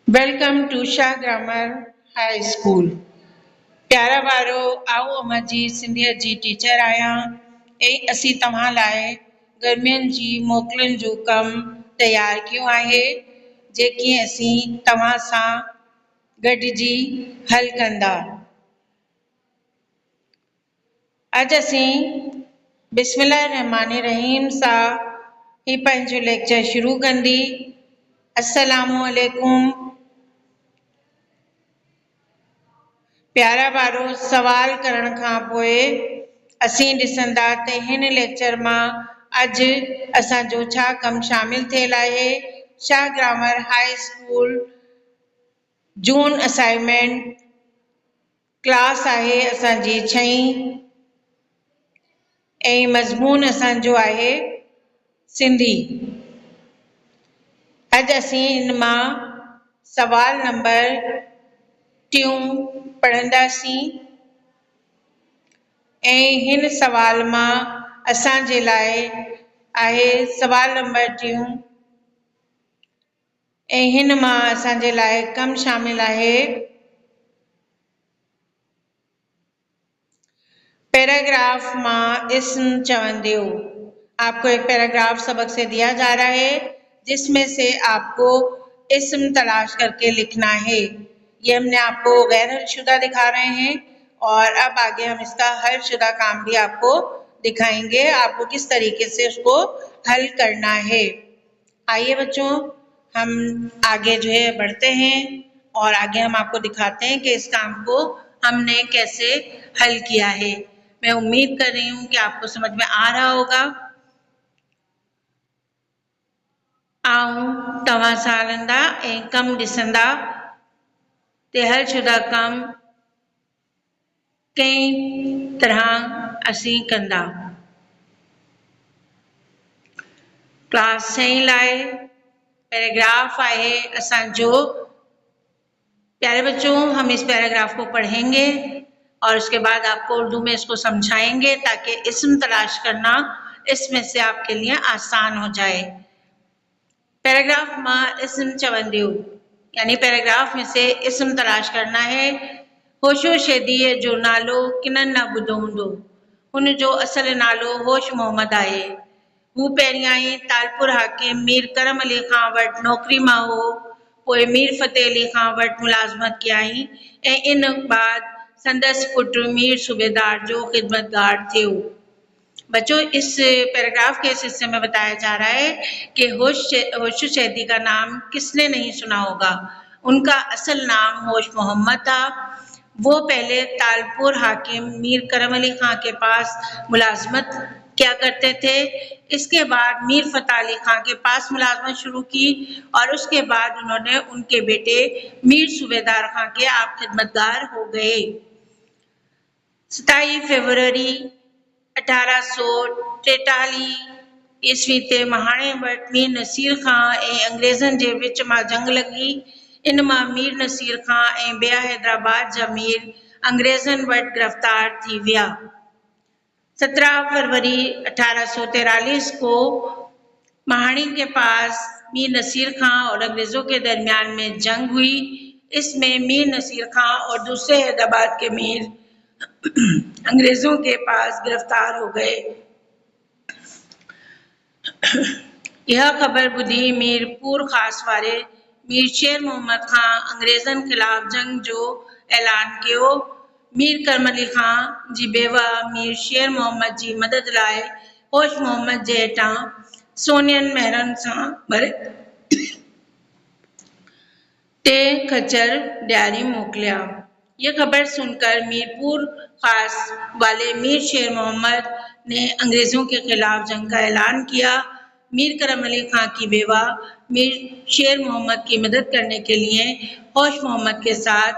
Welcome to Shah grammar high school. प्यारा बारो आओ अम्मा जी सिंधियत जी टीचर आहियां ऐं असीं तव्हां लाइ गर्मियुनि जी मोकलुनि जो कमु तयारु कयो आहे जेकी असीं तव्हां सां गॾिजी हल कंदा। अॼु असीं बिस्मिल्लाह रहमान रहीम सां ही पंहिंजो लेक्चर शुरू कंदी। अस्सलामु अलैकुम। प्यारा बारो सवाल करण खां पोइ असीं ॾिसंदा त हिन लेक्चर मां अॼु असांजो छा कमु शामिल थियल आहे। शाह ग्रामर हाई स्कूल जून असाइनमेंट क्लास आहे असांजी 6वीं ऐं मज़मून असांजो आहे सिंधी। अॼु असीं इन मां सवाल नंबर 3 पढ़ंदासीं ऐं हिन सवाल मां असांजे लाइ आहे सवाल नंबर 3 ऐं हिन मां असांजे लाइ कमु शामिल आहे पैराग्राफ मां इस्म चवंदे। आपको एक पैराग्राफ सबक से दिया जा रहा है जिसमें से आपको इस्म तलाश करके लिखना है। ये हमने आपको गैर हलशुदा दिखा रहे हैं और अब आगे हम इसका हलशुदा काम भी आपको दिखाएंगे, आपको किस तरीके से उसको हल करना है। आइए बच्चों हम आगे जो है बढ़ते हैं और आगे हम आपको दिखाते हैं कि इस काम को हमने कैसे हल किया है। मैं उम्मीद कर रही हूँ कि आपको समझ में आ रहा होगा। आऊं तव्हां सां हलंदा ऐं कमु ॾिसंदा ते हलशुदा कम कंहिं तरह असीं कंदा। क्लास 6 लाइ पैराग्राफ आहे असांजो। प्यारे बच्चों हम इस पैराग्राफ को पढ़ेंगे और उसके बाद आपको उर्दू में इसको समझाएंगे ताकि इस्म तलाश करना इसमें से आपके लिए आसान हो जाए। पैराग्राफ में इस्म चवंदियो यानी पैराग्राफ में से इस्म तलाश करना है। होशो शैदीअ जो नालो किननि न ॿुधो हूंदो। हुन जो असल नालो होश मोहम्मद आहे। हू पहिरियां ई तालपुर हाकिम मीर करम अली खां वटि नौकरी मां हो, पोइ मीर फतेह अली खां वटि मुलाज़मत कयाई ऐं इन बाद संदसि पुटु मीर सूबेदार जो खिदमतगार थियो। बच्चों इस पैराग्राफ के इस हिस्से में बताया जा रहा है कि होश शैदी का नाम किसने नहीं सुना होगा। उनका असल नाम होश मोहम्मद था। वो पहले तालपुर हाकिम मीर करम अली खां के पास मुलाजमत क्या करते थे। इसके बाद मीर फतेह अली खां के पास मुलाजमत शुरू की और उसके बाद उन्होंने उनके बेटे मीर सूबेदार खां के आप खिदमतगार हो गए। 27 फरवरी 1843 ईस्वी ते महाणे वटि मीर नसीर खां ऐं अंग्रेज़नि जे विच मां जंग लॻी। इन मां मीर नसीर खां ऐं ॿिया हैदराबाद जा मीर अंग्रेज़नि वटि गिरफ़्तार थी विया। 17 फरवरी 1843 को महाणी के पास मीर नसीर खां और अंग्रेज़ों के दरमियान में जंग हुई। इसमें मीर नसीर खां और दूसरे हैदराबाद के मीर अंग्रेजों के पास गिरफ्तार हो गए। यह खबर बुधी मीरपुर खास वारे मीर शेर मोहम्मद खां अंग्रेजन खिलाफ जंग जो ऐलान कियो। मीर करम अली खां जी बेवा मीर शेर मोहम्मद जी मदद लाइ होश मोहम्मद जे हेठां सोनियन महरनि सां भरे 3 खच्चर ॾियारी मोकिलिया। यह खबर सुनकर मीरपुर खास वाले मीर शेर मोहम्मद ने अंग्रेजों के खिलाफ जंग का ऐलान किया। मीर करम अली खां की बेवा मीर शेर मोहम्मद की मदद करने के लिए होश मोहम्मद के साथ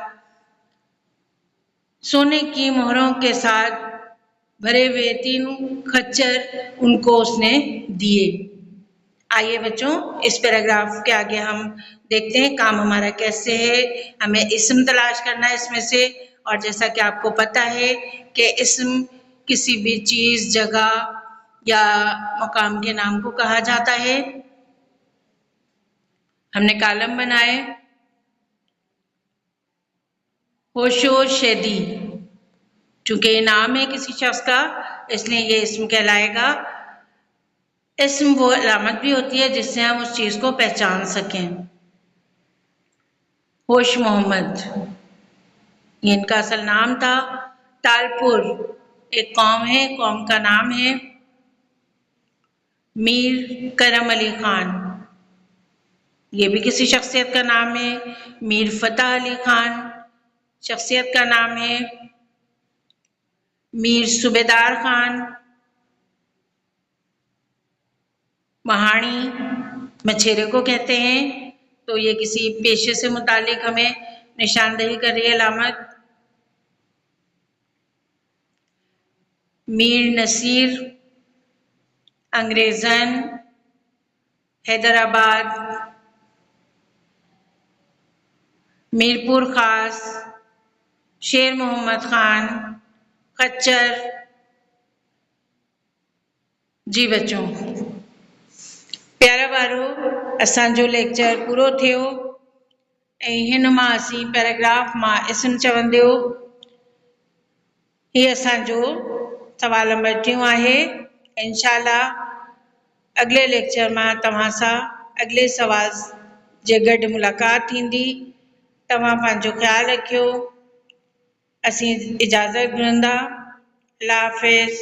सोने की मोहरों के साथ भरे हुए 3 खच्चर उनको उसने दिए। आइए बच्चों इस पैराग्राफ के आगे हम देखते हैं काम हमारा कैसे है। हमें इस्म तलाश करना है इसमें से, और जैसा कि आपको पता है कि इस्म किसी भी चीज, जगह या मकाम के नाम को कहा जाता है। हमने कॉलम बनाए। होशो शेदी, चूंकि ये नाम है किसी शख्स का इसलिए ये इस्म कहलाएगा। इस्म वो अलामत भी होती है जिससे हम उस चीज़ को पहचान सकें। होश मोहम्मद, ये इनका असल नाम था। तालपुर एक कौम है, कौम का नाम है। मीर करम अली खान, ये भी किसी शख्सियत का नाम है। मीर फतेह अली खान शख्सियत का नाम है। मीर सूबेदार खान महाणी मछेरे को कहते हैं, तो ये किसी पेशे से मुतालिक हमें निशानदेही कर रही है अलामत। मीर नसीर अंग्रेज़न हैदराबाद। मीरपुर खास शेर मोहम्मद खान खच्चर। जी बच्चों, प्यारा बारो असांजो लेक्चर पूरो थियो ऐं हिन मां असीं पैराग्राफ मां इस्म चवंदो हीअ असांजो सवाल नंबर 3 आहे। इंशाअल्लाह अगले लेक्चर मां तव्हां सां अगले सवाल जे गॾु मुलाक़ात थींदी। तव्हां पंहिंजो ख़्यालु रखियो। असीं इजाज़त घुरंदा। अल्लाह हाफ़िज़।